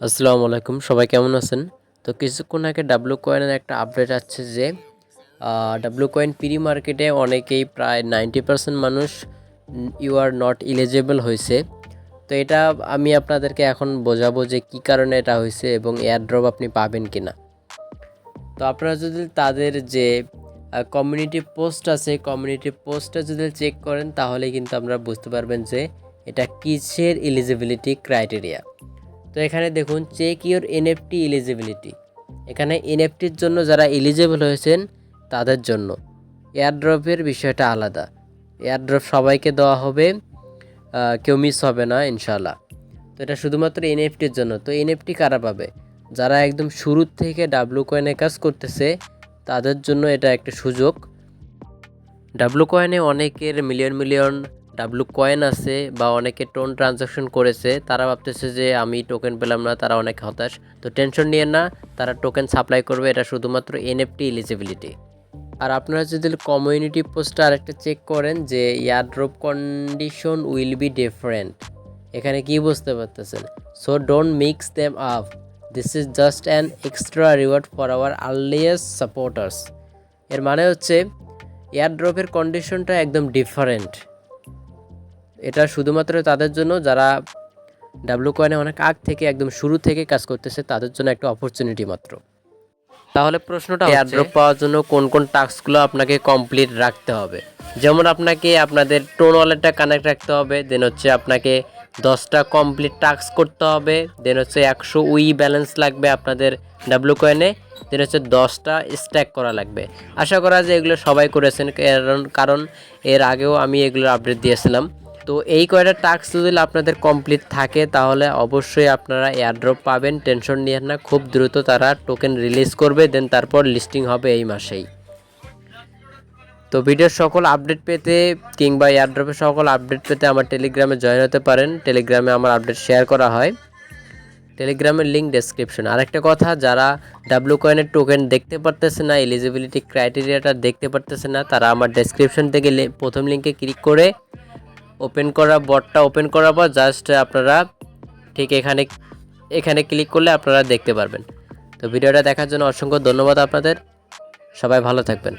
আসসালামু আলাইকুম, সবাই কেমন আছেন? তো কিছুক্ষণ আগে ডাব্লু কয়েনের একটা আপডেট আছে যে ডাব্লু কয়েন প্রি মার্কেটে অনেকেই প্রায় 90% মানুষ ইউ আর নট এলিজেবল হয়েছে। তো এটা আমি আপনাদেরকে এখন বোঝাবো যে কি কারণে এটা হয়েছে এবং এয়ারড্রপ আপনি পাবেন কিনা। তো আপনারা যদি তাদের যে কমিউনিটি পোস্ট আছে, কমিউনিটি পোস্টটা যদি চেক করেন তাহলে কিন্তু আপনারা বুঝতে পারবেন যে এটা কিসের এলিজিবিলিটি ক্রাইটেরিয়া। তো এখানে দেখুন চেক ইওর এনএফটি এলিজিবিলিটি। এখানে এনএফটির জন্য যারা এলিজিবল হয়েছেন তাদের জন্য, এয়ারড্রপের বিষয়টা আলাদা। এয়ারড্রপ সবাইকে দেওয়া হবে, কেউ মিস হবে না ইনশাল্লাহ। তো এটা শুধুমাত্র এনএফটির জন্য। তো এনএফটি কারা পাবে? যারা একদম শুরুর থেকে ডাব্লু কয়েনে কাজ করতেছে তাদের জন্য এটা একটা সুযোগ। ডাব্লু কয়েনে অনেকের মিলিয়ন মিলিয়ন ডাব্লু কয়েন আছে বা অনেকে টোন ট্রানজাকশন করেছে, তারা ভাবতেছে যে আমি টোকেন পেলাম না, তারা অনেক হতাশ। তো টেনশন নিয়ে না, তারা টোকেন সাপ্লাই করবে, এটা শুধুমাত্র এনএফটি এলিজিবিলিটি। আর আপনারা যদি কমিউনিটি পোস্টটা আরেকটা চেক করেন যে airdrop condition will be different, এখানে কি বুঝতে পারতেছেন? So don't mix them up, this is just an extra reward for our earliest supporters. এর মানে হচ্ছে এয়ারড্রপের কন্ডিশনটা একদম ডিফারেন্ট। এটা শুধুমাত্র তাদের জন্য যারা ডাব্লু কয়েনে অনেক আগ থেকে একদম শুরু থেকে কাজ করতেছে, তাদের জন্য একটা অপরচুনিটি মাত্র। তাহলে প্রশ্নটা হচ্ছে এয়ারড্রপ পাওয়ার জন্য কোন কোন টাস্কগুলো আপনাকে কমপ্লিট রাখতে হবে। যেমন আপনাকে আপনাদের টোন ওয়ালেটটা কানেক্ট রাখতে হবে, দেন হচ্ছে আপনাকে 10টা কমপ্লিট টাস্ক করতে হবে, দেন হচ্ছে 100 উই ব্যালেন্স লাগবে আপনাদের ডাব্লু কয়েনে, দেন হচ্ছে 10টা স্ট্যাক করা লাগবে। আশা করা যে এগুলো সবাই করেছেন, কারণ এর আগেও আমি এগুলোর আপডেট দিয়েছিলাম। তো এই কয়টা টাস্ক যদি আপনাদের কমপ্লিট থাকে তাহলে অবশ্যই আপনারা এয়ারড্রপ পাবেন, টেনশন নিয়েন না। খুব দ্রুত তারা টোকেন রিলিজ করবে, দেন তারপর লিস্টিং হবে এই মাসেই। তো ভিডিওর সকল আপডেট পেতে কিংবা এয়ারড্রপের সকল আপডেট পেতে আমার টেলিগ্রামে জয়েন হতে পারেন। টেলিগ্রামে আমার আপডেট শেয়ার করা হয়, টেলিগ্রামের লিঙ্ক ডেসক্রিপশন। আরেকটা কথা, যারা ডাব্লু কয়েনের টোকেন দেখতে পারতেছে না, এলিজিবিলিটি ক্রাইটেরিয়াটা দেখতে পারতেছে না, তারা আমার ডেসক্রিপশন থেকে প্রথম লিঙ্কে ক্লিক করে বটটা ওপেন করার পর জাস্ট আপনারা ঠিক এখানে ক্লিক করলে আপনারা দেখতে পারবেন। তো ভিডিওটা দেখার জন্য অসংখ্য ধন্যবাদ আপনাদের, সবাই ভালো থাকবেন।